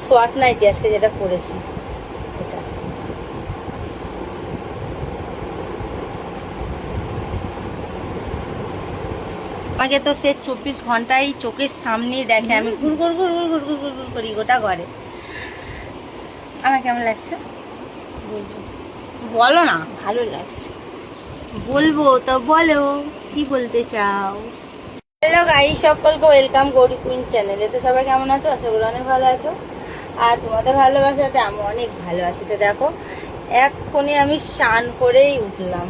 Short nightie আজকে যেটা পরেছি এটা। আমাকে তো সে 24 ঘন্টায় চোখের সামনেই দেখে আমি ঘুর ঘুর ঘুর ঘুর ঘুর ঘুর ঘুর ঘুর করি গোটা ঘরে। আমার কেমন লাগছে বলো না? ভালো লাগছে। বলবো তো বলো, কি বলতে চাও? হ্যালো গাইস, সকলকে ওয়েলকাম গৌরী কুইন চ্যানেলে। তো সবাই কেমন আছো? আশা করি অনেক ভালো আছো। আর তোমাদের ভালোবাসাতে আমি অনেক ভালো আছি। তো দেখো এক্ষুনি আমি স্নান করেই উঠলাম।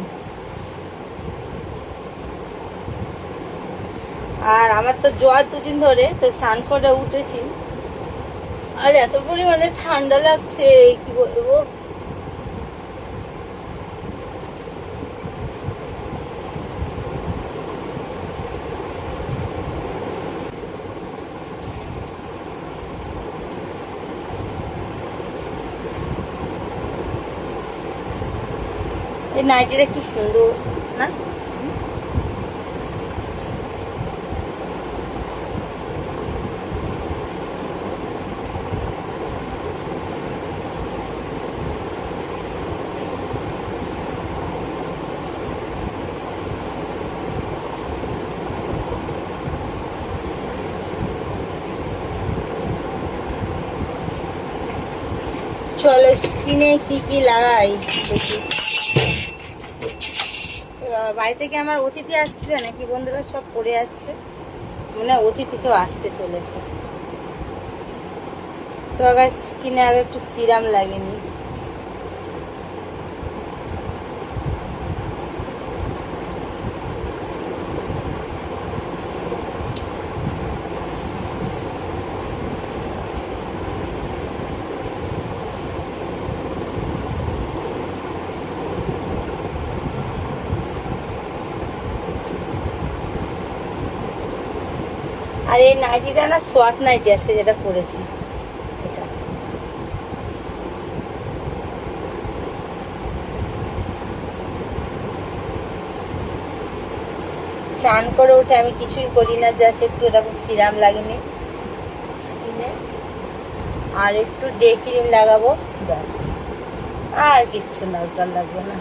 আর আমার তো জ্বর 2 দিন ধরে, তো স্নান করে উঠেছি। আর এত পরিমাণে ঠান্ডা লাগছে কি বলবো। এই নাইটিটা কি সুন্দর না? চলো স্কিনে কি কি লাগাই দেখি। বাড়ি থেকে আমার অতিথি আসছে নাকি বন্ধুরা, সব পড়ে যাচ্ছে, মানে অতিথি কেউ আসতে চলেছে। তো আগে স্কিনে আগে একটু সিরাম লাগেনি। আর এই নাইটিটা না শর্ট নাইটি আজকে যেটা পরেছি এটা। চান করে উঠে আমি কিছুই করি না, জাস্ট একটু এরকম সিরাম লাগিনি স্কিনে, আর একটু ডে ক্রিম লাগাবো, ব্যাস। আর কিচ্ছু দরকার লাগবে না।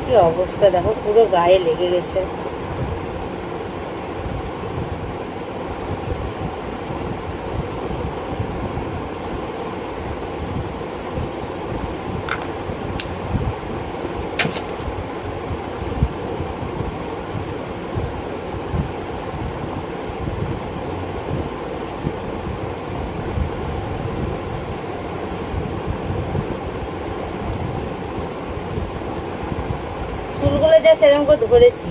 কি অবস্থা দেখো, পুরো গায়ে লেগে গেছে। চুলগুলো যা সেরকম করে ধরেছি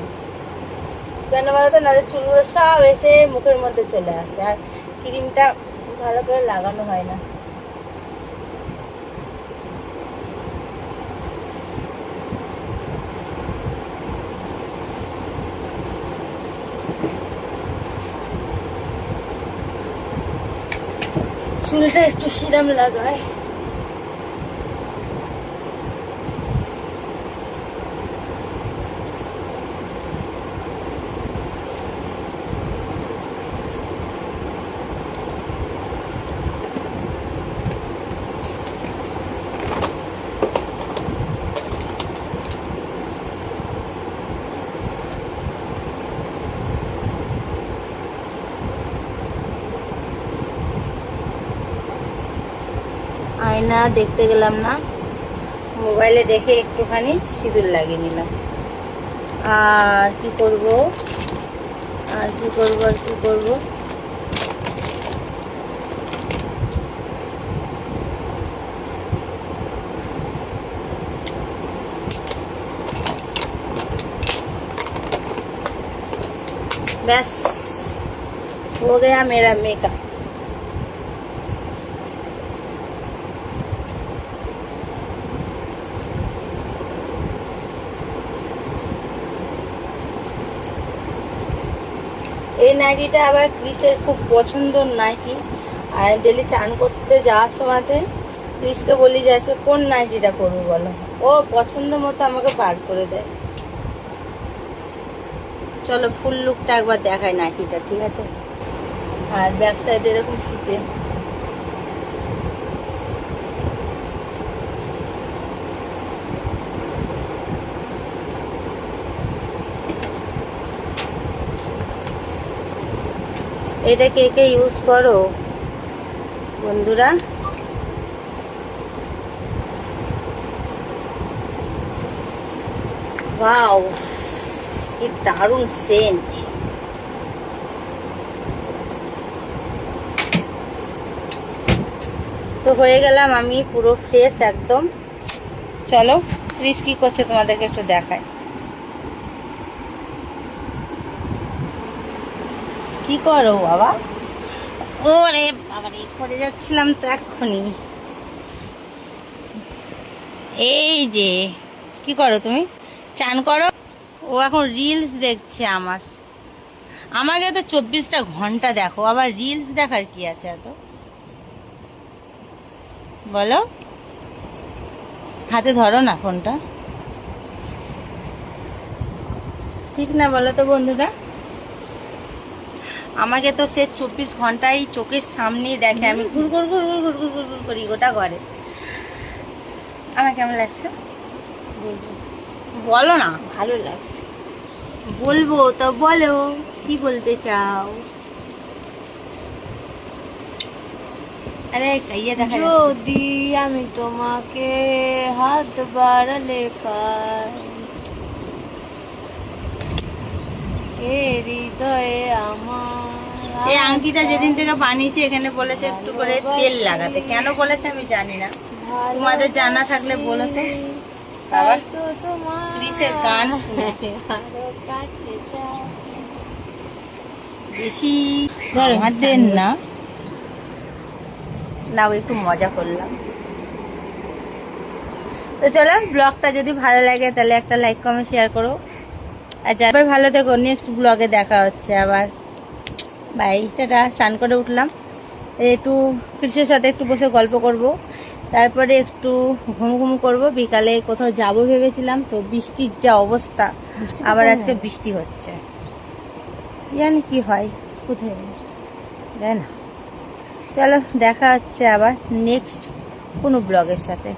কেন বলতো, নাহলে চুলগুলো সব এসে মুখের মধ্যে চলে আসে, আর ক্রিমটা ভালো করে লাগানো হয় না। চুলটা একটু সিরাম লাগায়। আয়না দেখতে গেলাম না, মোবাইলে দেখে একটুখানি সিঁদুর লাগিয়ে নিলাম। আর কি করব, আর কি করব, আর কি করব, बस हो गया मेरा मेकअप। এই নাইটিটা আবার ক্রিসের খুব পছন্দের নাইটি, আর ডেলি চান করতে যাওয়ার সময়তে প্লিজকে বলি যে আজকে কোন নাইটিটা করবো বলো, ও পছন্দ মতো আমাকে বার করে দেয়। চলো ফুল লুকটা একবার দেখায় নাইটিটা, ঠিক আছে? আর ব্যাক সাইডে এরকম ফিতে, এটা কে কে ইউজ করো বন্ধুরা? ওয়াও, কি দারুণ সেন্ট। তো হয়ে গেলাম আমি পুরো ফ্রেশ একদম। চলো ক্রিস কি করছে তোমাদেরকে একটু দেখায়। কি করো বাবা? ওরে বাবা রে, পড়ে যাচ্ছিলাম তো এক্ষুনি। এই যে কি করো তুমি? চান করো। ও এখন রিলস দেখছে আমাকে তো 24টা ঘন্টা দেখো, আবার রিলস দেখার কি আছে এত বলো? হাতে ধরো না ফোনটা, ঠিক না বলো তো বন্ধুরা? আমাকে তো সে 24 ঘন্টাই চোখের সামনেই দেখে আমি ঘুর ঘুর ঘুর ঘুর ঘুর ঘুর ঘুর ঘুর করি গোটা ঘরে। আমার কেমন লাগছে বলো না? ভালো লাগছে। বলবো তো বলো, কি বলতে চাও? আরে ইয়ে দেখা যদি আমি তোমাকে হাত বাড়ালে পাই, এ হৃদয়ে আমার। এই আংটিটা যেদিন থেকে বানিয়েছি এখানে বলেছে একটু করে তেল লাগাতে, কেন বলেছে আমি জানি না, তোমাদের জানা থাকলে বলো তো। বাবা ক্রিসের গান শুনে বেশি আমাদের না নাও, একটু মজা করলাম। তো চলো ব্লগটা যদি ভালো লাগে তাহলে একটা লাইক কমেন্ট শেয়ার করো, আর যাবার ভালো থেকো। নেক্সট ব্লগে দেখা হচ্ছে আবার। বাই, টাটা। স্নান করে উঠলাম, একটু ক্রিসের সাথে একটু বসে গল্প করব, তারপরে একটু ঘুম ঘুম করবো। বিকালে কোথাও যাব ভেবেছিলাম, তো বৃষ্টির যা অবস্থা, আবার আজকে বৃষ্টি হচ্ছে, জানি কি হয় কোথায়, তাই না? চলো দেখা হচ্ছে আবার নেক্সট কোনো ব্লগের সাথে।